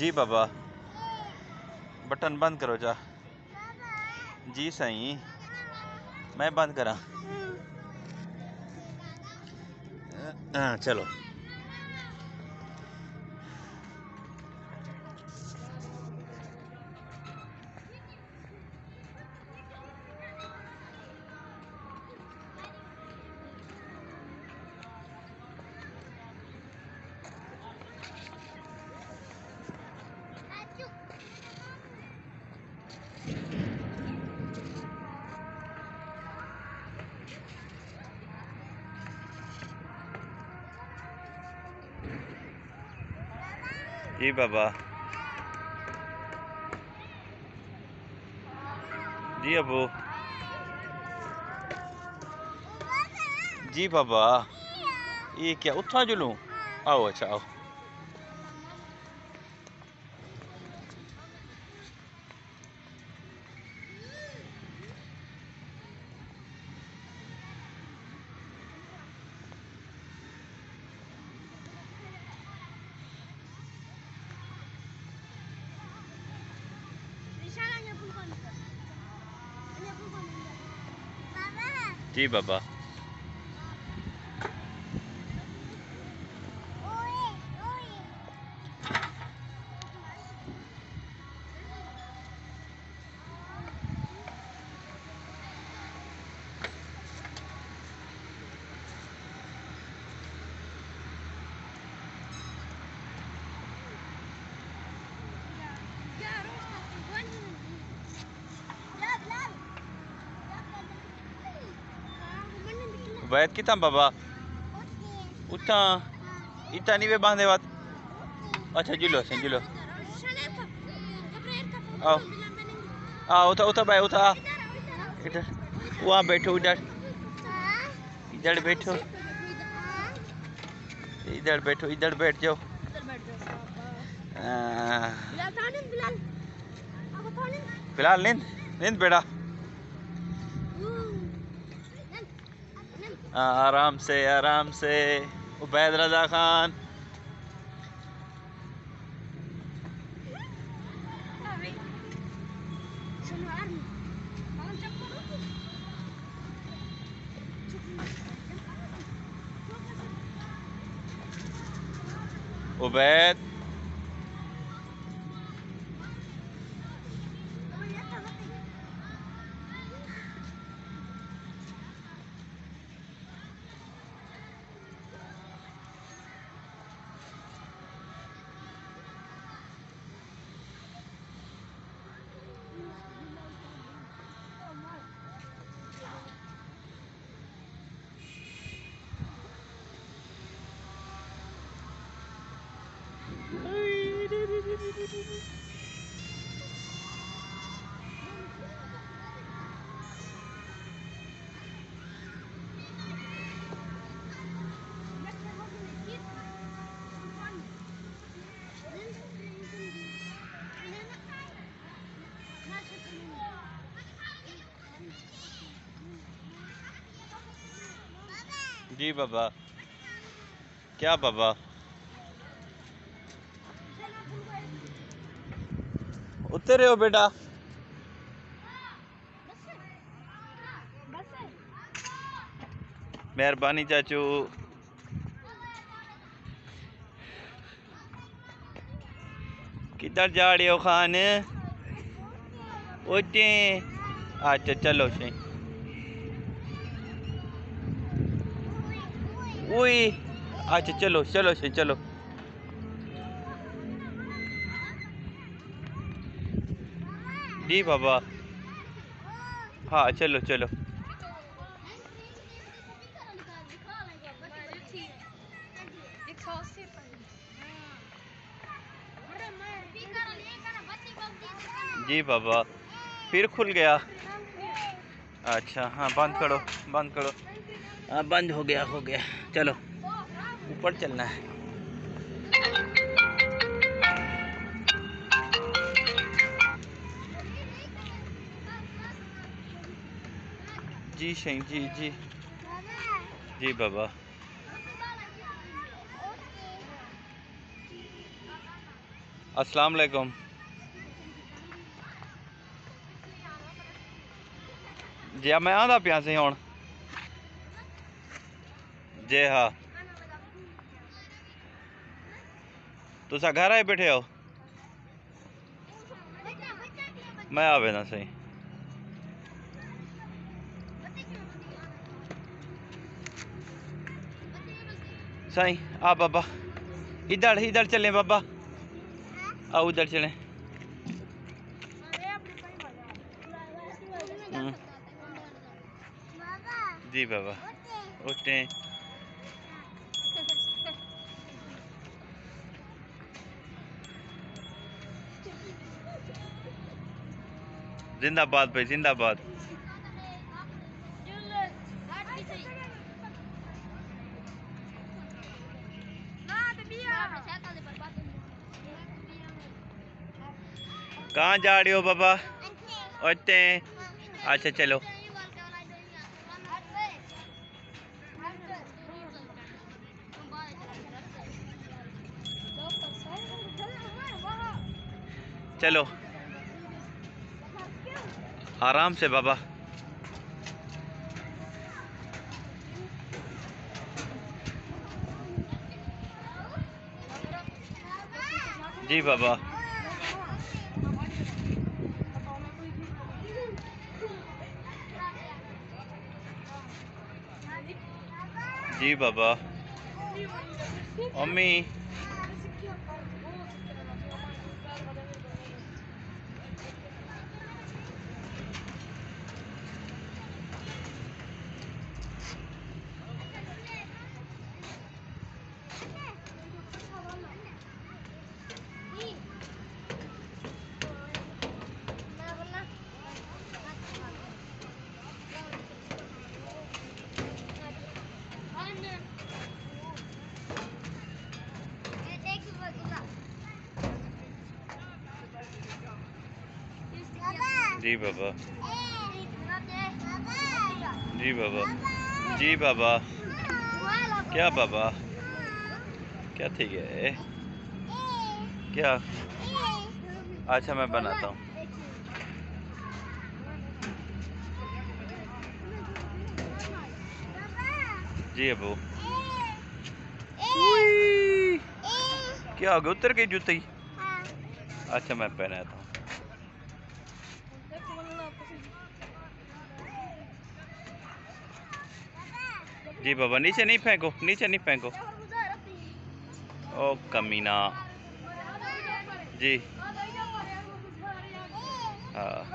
जी बाबा, button बंद करो जा। जी सही, मैं बंद करा। हाँ चलो। जी बाबा, जी अबू, जी बाबा। ये क्या उठा जुलूं? आओ अच्छा आओ। जी बाबा। वैद कितना बाबा? उठा इतना नहीं वे बांधे बात। अच्छा जुलो से जुलो। आओ आओ उठा उठा भाई उठा। इधर वहाँ बैठो, इधर इधर बैठो, इधर बैठो, इधर बैठ जाओ। फिलहाल नींद नींद बेटा। आराम से आराम से। उबैद रजा खान। उबैद जी बाबा। क्या बाबा? उतरे हो बेटा? मेहरबानी चाचू। किधर जा रहे हो खान? उठे। अच्छा चलो सही। उई अच्छा चलो चलो सही चलो। जी बाबा। हाँ चलो चलो। जी बाबा। फिर खुल गया। अच्छा हाँ बंद करो, बंद करो। हाँ बंद हो गया, हो गया। चलो ऊपर चलना है। जी सही जी जी। जी बाबा। अस्सलाम वालेकुम। जी मैं आंदा पिया सी हुण। जी हाँ, तुसा घर आए बैठे हो? मैं आवे ना सही। सही आ बाबा, इधर इधर चले बाबा, आओ उधर चले। जी बाबा उठे। जिंदाबाद भाई जिंदाबाद। कहाँ जा रहे हो बाबा? उठते। अच्छा चलो। चलो आराम से बाबा। जी बाबा। जी बाबा। अम्मी जी बाबा। जी बाबा। जी बाबा। क्या बाबा? क्या थी है? क्या? अच्छा मैं बनाता हूँ। जी अबू। क्या हो गया? उतर गई जूती? अच्छा मैं पहनाता हूँ। जी बाबा नीचे नहीं फेंको, नीचे नहीं फेंको। ओ कमीना। जी हाँ।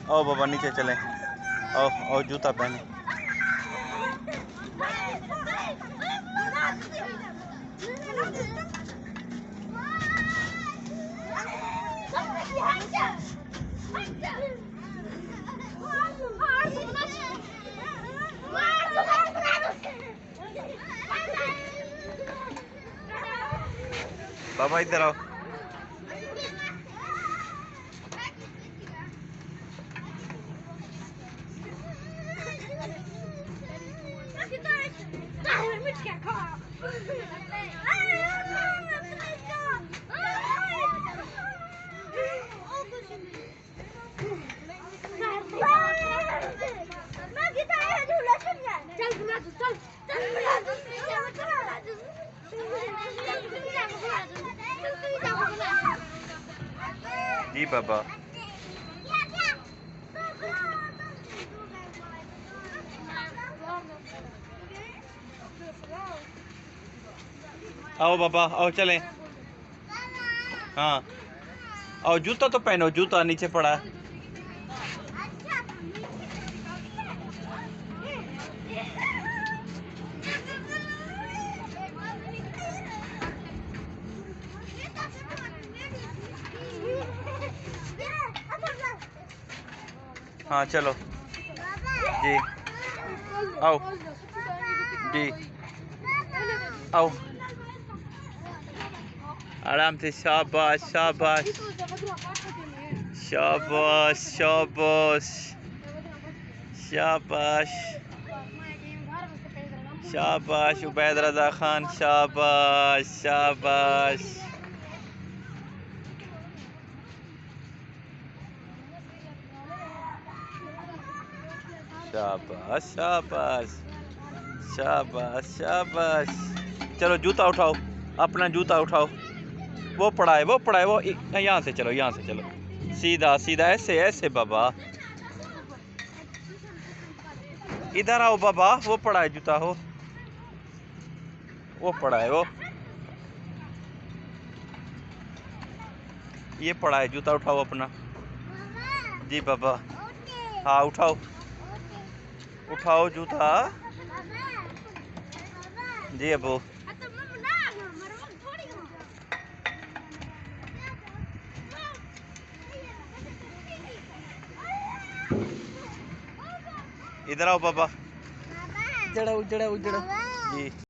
आओ बाबा नीचे चले। आओ आओ जूता पहने। बाबा इधर आओ। जी बाबा। आओ बाबा आओ चले। हाँ आओ जूता तो पहनो, जूता नीचे पड़ा है। हाँ चलो जी, आओ जी, आओ आराम से। शाबाश शाबाश शाबाश शाबाश शाबाश शाबाश उबैद रजा खान, शाबाश शाबाश शाबाश शाबाश शाबाश शाबाश। चलो जूता उठाओ, अपना जूता उठाओ। वो पड़ा है, वो पड़ा है, वो यहाँ से चलो, यहाँ से चलो, सीधा सीधा, ऐसे ऐसे बाबा। इधर आओ बाबा, वो पड़ा है जूता, हो वो पड़ा है, वो ये पड़ा है जूता, उठाओ अपना। जी बाबा, हाँ उठाओ, उठाओ जूता। जी अबू, इधर आओ बाबा, उजड़ा उजड़ा उजड़ा जी।